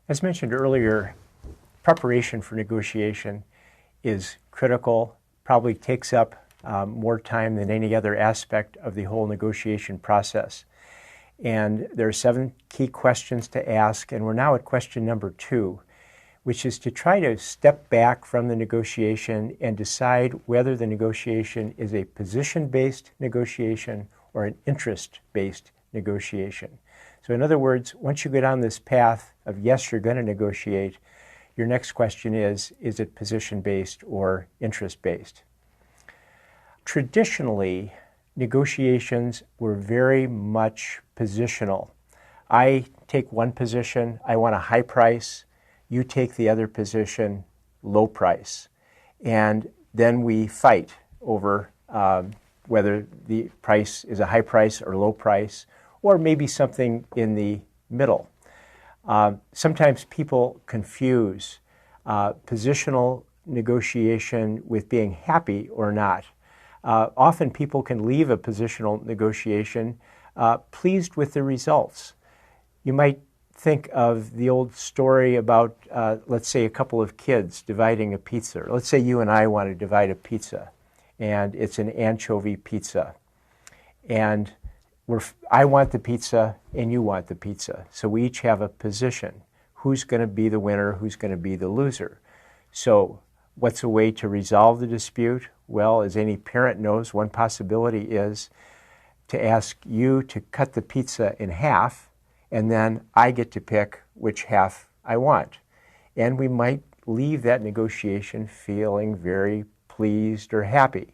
As mentioned earlier, preparation for negotiation is critical, probably takes up more time than any other aspect of the whole negotiation process. And there are 7 key questions to ask, and we're now at question number 2, which is to try to step back from the negotiation and decide whether the negotiation is a position-based negotiation or an interest-based negotiation. So in other words, once you go down this path of yes, you're going to negotiate, your next question is it position-based or interest-based? Traditionally, negotiations were very much positional. I take one position, I want a high price, you take the other position, low price. And then we fight over whether the price is a high price or low price, or maybe something in the middle. Sometimes people confuse positional negotiation with being happy or not. Often people can leave a positional negotiation pleased with the results. You might think of the old story about, let's say, a couple of kids dividing a pizza. Let's say you and I want to divide a pizza, and it's an anchovy pizza. And I want the pizza and you want the pizza. So we each have a position. Who's going to be the winner? Who's going to be the loser? So what's a way to resolve the dispute? Well, as any parent knows, one possibility is to ask you to cut the pizza in half, and then I get to pick which half I want. And we might leave that negotiation feeling very pleased or happy.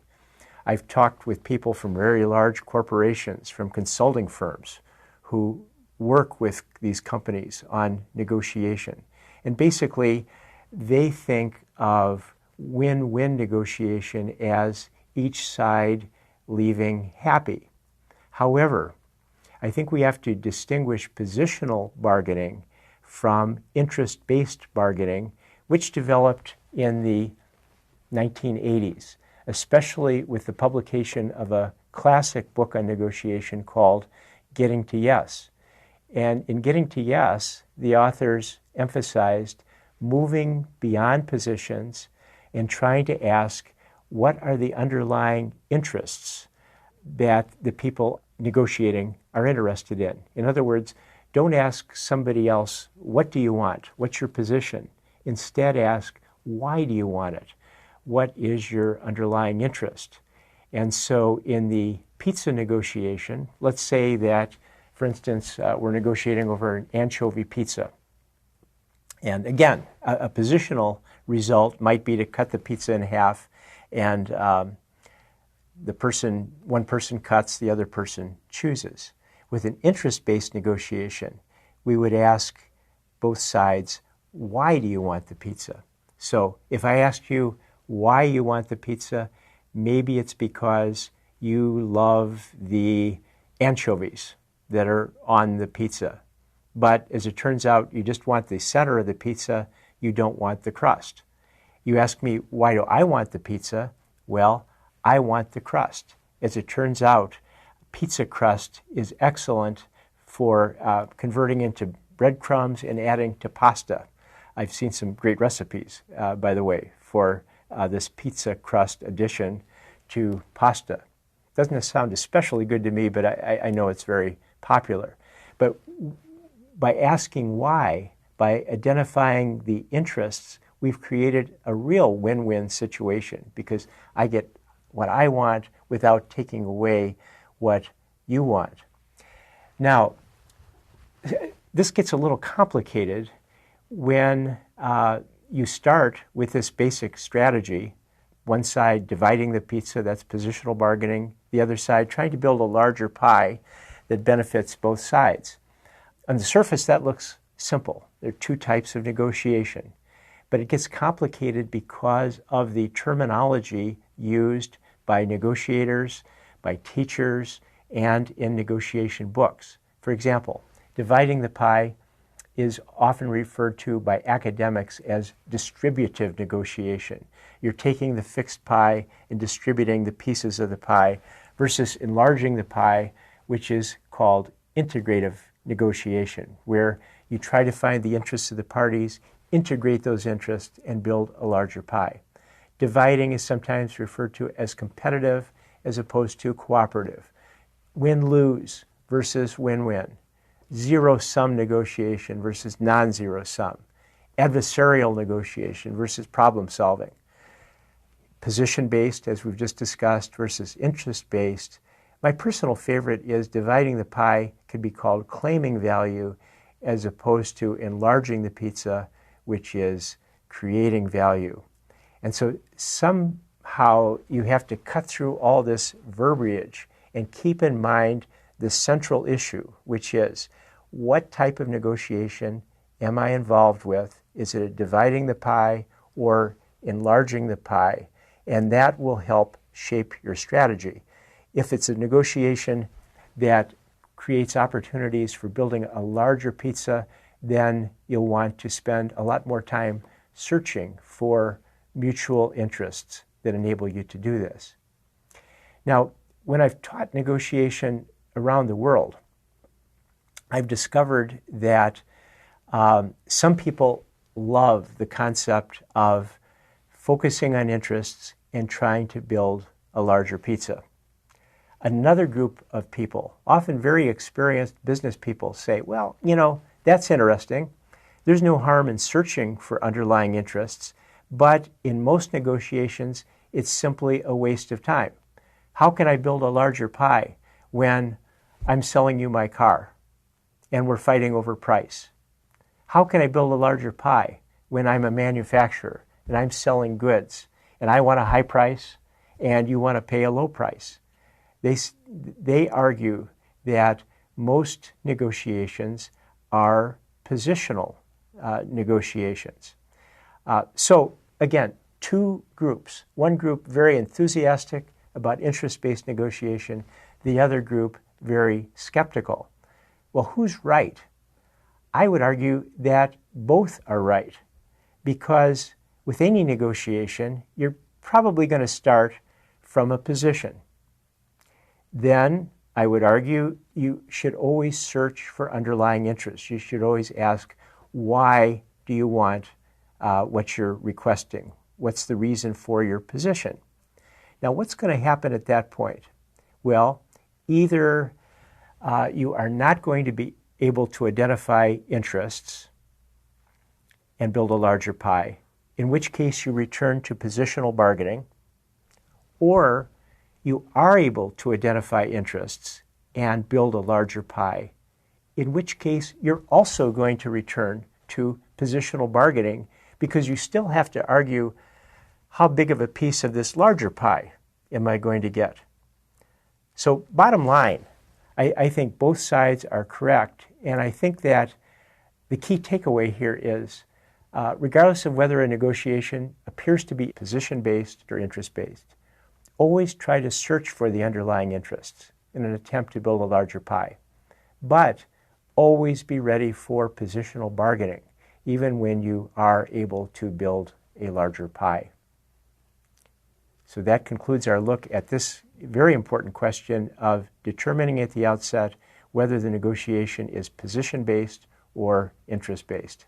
I've talked with people from very large corporations, from consulting firms, who work with these companies on negotiation. And basically, they think of win-win negotiation as each side leaving happy. However, I think we have to distinguish positional bargaining from interest-based bargaining, which developed in the 1980s. Especially with the publication of a classic book on negotiation called Getting to Yes. And in Getting to Yes, the authors emphasized moving beyond positions and trying to ask what are the underlying interests that the people negotiating are interested in. In other words, don't ask somebody else, what do you want? What's your position? Instead ask, why do you want it? What is your underlying interest? And so in the pizza negotiation, let's say that, for instance, we're negotiating over an anchovy pizza. And again, a positional result might be to cut the pizza in half, and one person cuts, the other person chooses. With an interest-based negotiation, we would ask both sides, why do you want the pizza? So if I ask you, why you want the pizza, maybe it's because you love the anchovies that are on the pizza. But as it turns out, you just want the center of the pizza, you don't want the crust. You ask me, why do I want the pizza? Well, I want the crust. As it turns out, pizza crust is excellent for converting into breadcrumbs and adding to pasta. I've seen some great recipes, by the way, for this pizza crust addition to pasta. Doesn't sound especially good to me, but I know it's very popular. But by asking why, by identifying the interests, we've created a real win-win situation because I get what I want without taking away what you want. Now, this gets a little complicated when you start with this basic strategy, one side dividing the pizza, that's positional bargaining, the other side trying to build a larger pie that benefits both sides. On the surface, that looks simple. There are 2 types of negotiation, but it gets complicated because of the terminology used by negotiators, by teachers, and in negotiation books. For example, dividing the pie is often referred to by academics as distributive negotiation. You're taking the fixed pie and distributing the pieces of the pie versus enlarging the pie, which is called integrative negotiation, where You try to find the interests of the parties, integrate those interests, and build a larger pie. Dividing is sometimes referred to as competitive as opposed to cooperative. Win-lose versus win-win. Zero-sum negotiation versus non-zero sum. Adversarial negotiation versus problem-solving. Position-based, as we've just discussed, versus interest-based. My personal favorite is dividing the pie could be called claiming value as opposed to enlarging the pizza, which is creating value. And so somehow you have to cut through all this verbiage and keep in mind the central issue, which is what type of negotiation am I involved with? Is it dividing the pie or enlarging the pie? And that will help shape your strategy. If it's a negotiation that creates opportunities for building a larger pizza, then you'll want to spend a lot more time searching for mutual interests that enable you to do this. Now, when I've taught negotiation around the world, I've discovered that some people love the concept of focusing on interests and trying to build a larger pizza. Another group of people, often very experienced business people, say, well, that's interesting. There's no harm in searching for underlying interests, but in most negotiations, it's simply a waste of time. How can I build a larger pie when I'm selling you my car and we're fighting over price? How can I build a larger pie when I'm a manufacturer and I'm selling goods and I want a high price and you want to pay a low price? They argue that most negotiations are positional negotiations. So again, two groups. One group very enthusiastic about interest-based negotiation, the other group very skeptical. Well, who's right? I would argue that both are right, because with any negotiation, you're probably going to start from a position. Then I would argue you should always search for underlying interests. You should always ask, why do you want what you're requesting? What's the reason for your position? Now, what's going to happen at that point? Well, either you are not going to be able to identify interests and build a larger pie, in which case you return to positional bargaining, or you are able to identify interests and build a larger pie, in which case you're also going to return to positional bargaining because you still have to argue how big of a piece of this larger pie am I going to get. So bottom line, I think both sides are correct, and I think that the key takeaway here is regardless of whether a negotiation appears to be position-based or interest-based, always try to search for the underlying interests in an attempt to build a larger pie. But always be ready for positional bargaining, even when you are able to build a larger pie. So that concludes our look at this very important question of determining at the outset whether the negotiation is position-based or interest-based.